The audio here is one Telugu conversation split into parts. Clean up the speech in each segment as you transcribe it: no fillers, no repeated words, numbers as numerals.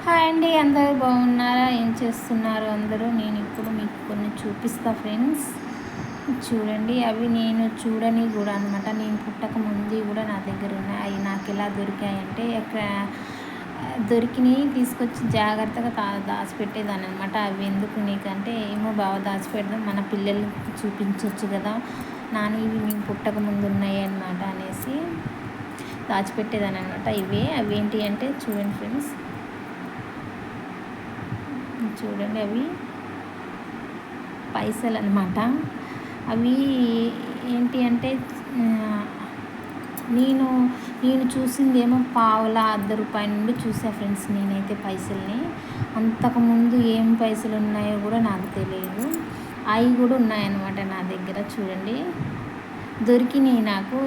హాయ్ అండి, అందరూ బాగున్నారా? ఏం చేస్తున్నారు అందరూ? నేను ఇప్పుడు మీకు కొన్ని చూపిస్తా ఫ్రెండ్స్. చూడండి, అవి నేను చూడని కూడా అనమాట. నేను పుట్టక ముందు కూడా నా దగ్గర ఉన్నాయి. అవి నాకు ఎలా దొరికాయంటే దొరికినవి తీసుకొచ్చి జాగ్రత్తగా దాచిపెట్టేదాన్ని అనమాట. అవి ఎందుకు నీకంటే ఏమో బాగా దాచిపెడదాం, మన పిల్లలకి చూపించవచ్చు కదా నాని, ఇవి మేము పుట్టక ముందు ఉన్నాయి అనమాట అనేసి దాచిపెట్టేదాన్ని అనమాట. అవి ఏంటి అంటే చూడండి ఫ్రెండ్స్, చూడండి అవి పైసలు అనమాట. అవి ఏంటి అంటే నేను నేను చూసిందేమో పావుల ₹1 నుండి చూసా ఫ్రెండ్స్ నేనైతే పైసల్ని. అంతకుముందు ఏం పైసలు ఉన్నాయో కూడా నాకు తెలియదు. అవి కూడా ఉన్నాయన్నమాట నా దగ్గర. చూడండి, దొరికినాయి నాకు.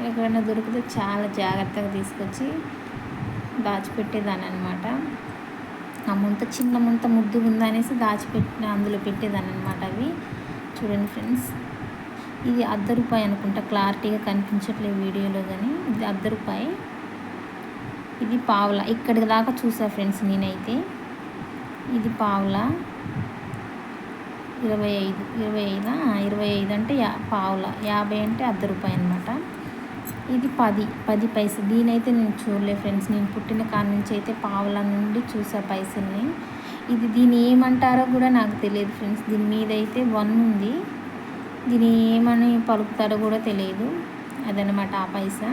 ఎక్కడైనా దొరికితే చాలా జాగ్రత్తగా తీసుకొచ్చి దాచిపెట్టేదాన్ని అనమాట. ఆ చిన్న ముంత ముద్దుగా ఉందనేసి అందులో పెట్టేదాన్ని అనమాట. అవి చూడండి ఫ్రెండ్స్, ఇది ₹1 అనుకుంటా, క్లారిటీగా కనిపించట్లేదు వీడియోలో, కానీ ఇది ₹1. ఇది పావుల. ఇక్కడికి దాకా చూసా ఫ్రెండ్స్ నేనైతే. ఇది పావుల 25 అంటే పావుల, 50 అంటే ₹1 అనమాట. ఇది 10 పైసలు. దీనైతే నేను చూడలే ఫ్రెండ్స్. నేను పుట్టిన కాడ నుంచి అయితే పావుల నుండి చూసా పైసల్ని. దీన్ని ఏమంటారో కూడా నాకు తెలియదు ఫ్రెండ్స్. దీని మీద అయితే 1 ఉంది. దీన్ని ఏమని పలుకుతారో కూడా తెలియదు. అదనమాట ఆ పైసా.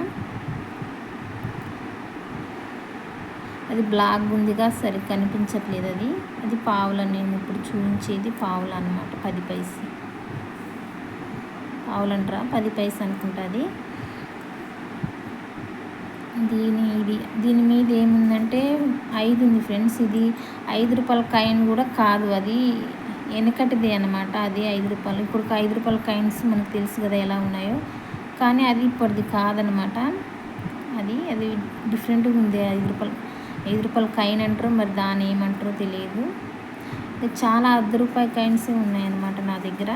అది బ్లాక్ ఉందిగా, సరిగ్గా కనిపించట్లేదు. అది పావుల. నేను ఇప్పుడు చూపించేది పావుల అనమాట. 10 పైసలు పావులంటారా, 10 పైసలు అనుకుంటా. అది దీని మీద ఏముందంటే 5 ఉంది ఫ్రెండ్స్. ఇది ₹5 కాయిన్ కూడా కాదు, అది వెనకటిది అనమాట. అది ₹5. ఇప్పుడు ₹5 కాయిన్స్ మనకు తెలుసు కదా ఎలా ఉన్నాయో, కానీ అది ఇప్పటిది కాదనమాట. అది డిఫరెంట్గా ఉంది. ₹5 కాయిన్ అంటారు, మరి దాన్ని ఏమంటారో తెలియదు. చాలా ₹10 కాయిన్స్ ఉన్నాయన్నమాట నా దగ్గర.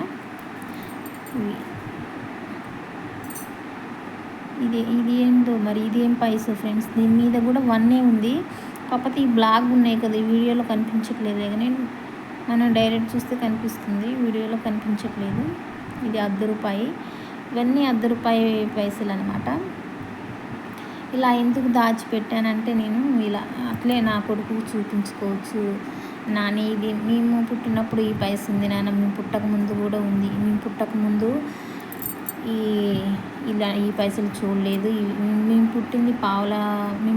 ఇది ఏందో మరి, ఇదేం పైసా ఫ్రెండ్స్. దీని మీద కూడా 1 ఉంది. కాకపోతే ఈ బ్లాక్ ఉన్నాయి కదా, ఈ వీడియోలో కనిపించట్లేదు, కానీ మనం డైరెక్ట్ చూస్తే కనిపిస్తుంది, వీడియోలో కనిపించట్లేదు. ఇది ₹1. ఇవన్నీ ₹1 పైసలు అనమాట. ఇలా ఎందుకు దాచిపెట్టానంటే, నేను ఇలా అట్లే నా కొడుకు చూపించుకోవచ్చు, నాని ఇది మేము పుట్టినప్పుడు ఈ పైస ఉంది నాన్న, మేము పుట్టక ముందు కూడా ఉంది, మేము పుట్టక ముందు ఈ పైసలు చూడలేదు, మేము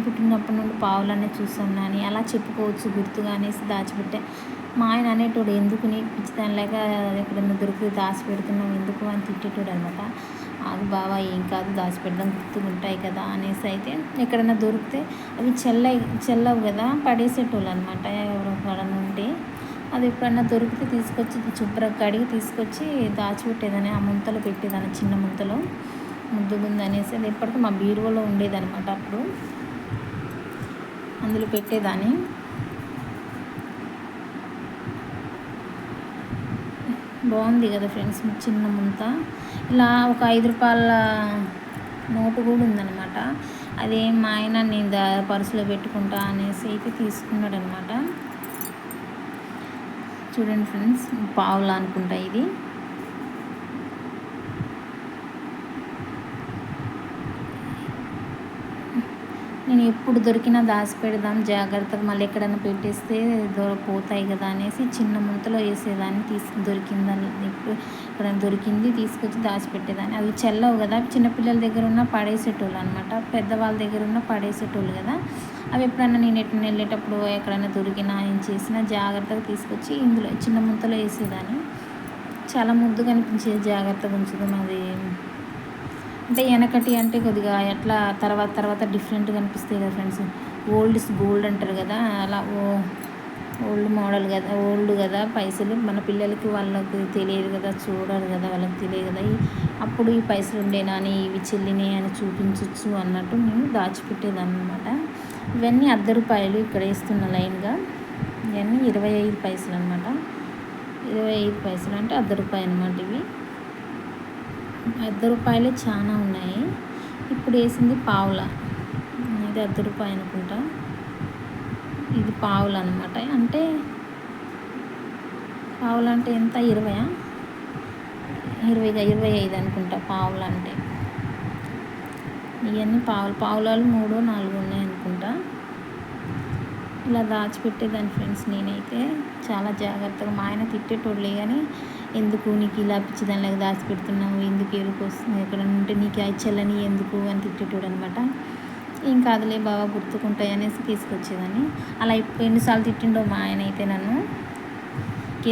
పుట్టినప్పటి నుండి పావులనే చూసాం నాని, అలా చెప్పుకోవచ్చు గుర్తుగా అనేసి దాచిపెట్టా. మా ఆయన అనేటోడు, ఎందుకు నీకు పిచ్చిదానిలాక ఎక్కడన్నా దొరికితే దాచిపెడుతున్నావు ఎందుకు అని తిట్టేటోడు అనమాట. ఆగు బావా, ఏం కాదు, దాచిపెడదాం, గుర్తుగా ఉంటాయి కదా అనేసి. అయితే ఎక్కడన్నా దొరికితే అవి చెల్లవు కదా, పడేసేటోళ్ళు అనమాట ఎవరైనా ఉంటే. అది ఎప్పుడన్నా దొరికితే తీసుకొచ్చి శుభ్రంగా కడిగి తీసుకొచ్చి దాచిపెట్టేదాన్ని. ఆ ముంతలో పెట్టేదాన్ని, చిన్న ముంతలో ముద్దుగుంది అనేసి. అది ఎప్పటికీ మా బీరువాలో ఉండేదన్నమాట. అప్పుడు అందులో పెట్టేదాన్ని. బాగుంది కదా ఫ్రెండ్స్, చిన్న ముంత. ఇలా ఒక ₹5 నోటు కూడా ఉందన్నమాట. అదే మా ఆయన నేను పర్సులో పెట్టుకుంటా అనేసి అయితే తీసుకున్నాడు అనమాట. చూడండి ఫ్రెండ్స్, పావులా అనుకుంటా ఇది. నేను ఎప్పుడు దొరికినా దాచిపెడదాం జాగ్రత్తగా, మళ్ళీ ఎక్కడైనా పెట్టేస్తే పోతాయి కదా అనేసి చిన్న ముంతలో వేసేదాన్ని. దొరికిందని ఎక్కడైనా దొరికింది తీసుకొచ్చి దాచిపెట్టేదాన్ని. అవి చెల్లవు కదా, చిన్నపిల్లల దగ్గర ఉన్న పడేసేటోళ్ళు అనమాట, పెద్దవాళ్ళ దగ్గర ఉన్న పడేసేటోళ్ళు కదా. అవి ఎప్పుడైనా నేను ఎట్లా వెళ్ళేటప్పుడు ఎక్కడైనా దొరికినా ఏం చేసినా జాగ్రత్తగా తీసుకొచ్చి ఇందులో చిన్న ముంతలో వేసేదాన్ని. చాలా ముద్దుగా అనిపించేది, జాగ్రత్తగా ఉంచుదాం. అది అంటే వెనకటి అంటే కొద్దిగా ఎట్లా తర్వాత డిఫరెంట్గా అనిపిస్తాయి కదా ఫ్రెండ్స్. ఓల్డ్ ఇస్ గోల్డ్ అంటారు కదా, అలా ఓల్డ్ మోడల్ కదా, ఓల్డ్ కదా పైసలు. మన పిల్లలకి వాళ్ళకి తెలియదు కదా, చూడరు కదా, వాళ్ళకి తెలియదు కదా. అప్పుడు ఈ పైసలు ఉండేనా అని, ఇవి చెల్లినాయి అని చూపించవచ్చు అన్నట్టు నేను దాచిపెట్టేదాన్ని అనమాట. ఇవన్నీ ₹1 ఇక్కడ వేస్తున్న లైన్గా. ఇవన్నీ 25 పైసలు అనమాట. 25 పైసలు అంటే ₹1 అనమాట. ఇవి ₹1 చాలా ఉన్నాయి. ఇప్పుడు వేసింది పావుల, ఇది ₹1 అనుకుంటా. ఇది పావులు అనమాట. అంటే పావులు అంటే ఎంత 20 25 అనుకుంటా పావులు అంటే. ఇవన్నీ పావులాలు 3-4 ఉన్నాయి అనుకుంటా. ఇలా దాచిపెట్టేదాన్ని ఫ్రెండ్స్ నేనైతే చాలా జాగ్రత్తగా. మా ఆయన తిట్టేటోళ్ళే కానీ ఎందుకు నీకు ఇలా పిచ్చిదానిలాగా దాచిపెడుతున్నావు, ఎందుకు ఎరుకు వస్తుంది ఎక్కడ ఉంటే నీకు చెల్లని ఎందుకు అని తిట్టేటోడు అనమాట. ఏం కాదులే బాగా గుర్తుకుంటాయి అనేసి తీసుకొచ్చేదాన్ని. అలా ఎన్నిసార్లు తిట్టిండో మా ఆయన అయితే నన్ను,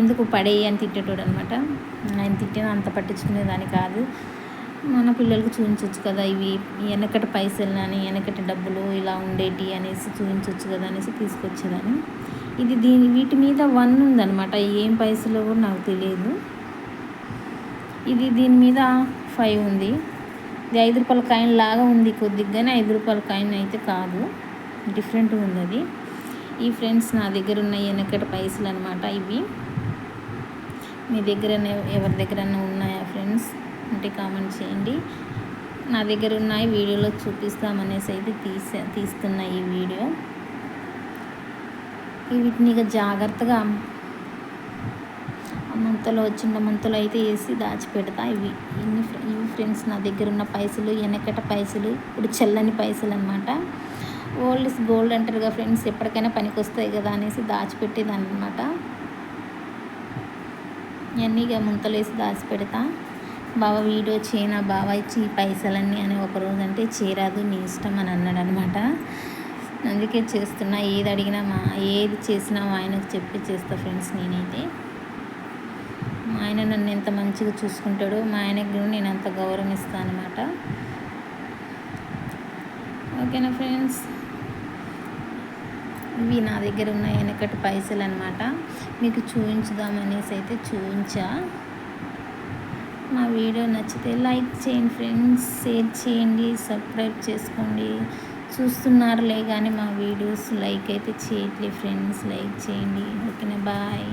ఎందుకు పడేయి అని తిట్టేటోడు అనమాట. ఆయన తిట్టినా అంత పట్టించుకునేదాన్ని కాదు. మన పిల్లలకు చూపించవచ్చు కదా, ఇవి వెనకటి పైసలు అని వెనకటి డబ్బులు ఇలా ఉండేటి అనేసి చూపించవచ్చు కదా అనేసి తీసుకొచ్చేదాన్ని. ఇది వీటి మీద 1 ఉందన్నమాట. ఏం పైసలు కూడా నాకు తెలియదు. ఇది దీని మీద 5 ఉంది. ఇది 5 రూపాయల కాయిన్ లాగా ఉంది కొద్దిగా, కానీ 5 రూపాయల కాయిన్ అయితే కాదు, డిఫరెంట్గా ఉంది అది. ఈ ఫ్రెండ్స్ నా దగ్గర ఉన్న వెనకటి పైసలు అనమాట ఇవి. మీ దగ్గర ఎవరి దగ్గరన్నా ఉన్నాయా ఫ్రెండ్స్ అంటే కామెంట్ చేయండి. నా దగ్గర ఉన్నాయి, వీడియోలో చూపిస్తామనేసి అయితే తీస్తున్నా ఈ వీడియో. వీటిని ఇక జాగ్రత్తగా చిన్న ముంతలో అయితే వేసి దాచిపెడతా. ఇవి ఫ్రెండ్స్ నా దగ్గర ఉన్న పైసలు, వెనకట పైసలు, ఇప్పుడు చెల్లని పైసలు అనమాట. ఓల్డ్ ఇస్ గోల్డ్ అంటారు కదా ఫ్రెండ్స్, ఎప్పటికైనా పనికి వస్తాయి కదా అనేసి దాచిపెట్టేదాన్ని అనమాట. ఇవన్నీ ఇక ముంతలు వేసి దాచిపెడతా. బావ వీడియో చేయనా బావ ఇచ్చి ఈ పైసలన్నీ అని ఒకరోజు అంటే చేరాదు నీ ఇష్టం అని అన్నాడు అనమాట. అందుకే చేస్తున్నా. ఏది చేసినా మా ఆయనకు చెప్పి చేస్తా ఫ్రెండ్స్ నేనైతే. మా ఆయన నన్ను ఎంత మంచిగా చూసుకుంటాడో మా ఆయనకి కూడా నేను అంత గౌరవం ఇస్తాను అనమాట. ఓకేనా ఫ్రెండ్స్, ఇవి నా దగ్గర ఉన్న వెనకటి పైసలు అనమాట. మీకు చూపించుదామనేసి అయితే చూపించా. మా వీడియో నచ్చితే లైక్ చేయండి ఫ్రెండ్స్, షేర్ చేయండి, సబ్స్క్రైబ్ చేసుకోండి. చూస్తున్నారులే కానీ మా వీడియోస్ లైక్ అయితే చేయట్లేదు ఫ్రెండ్స్, లైక్ చేయండి. ఓకేనా, బాయ్.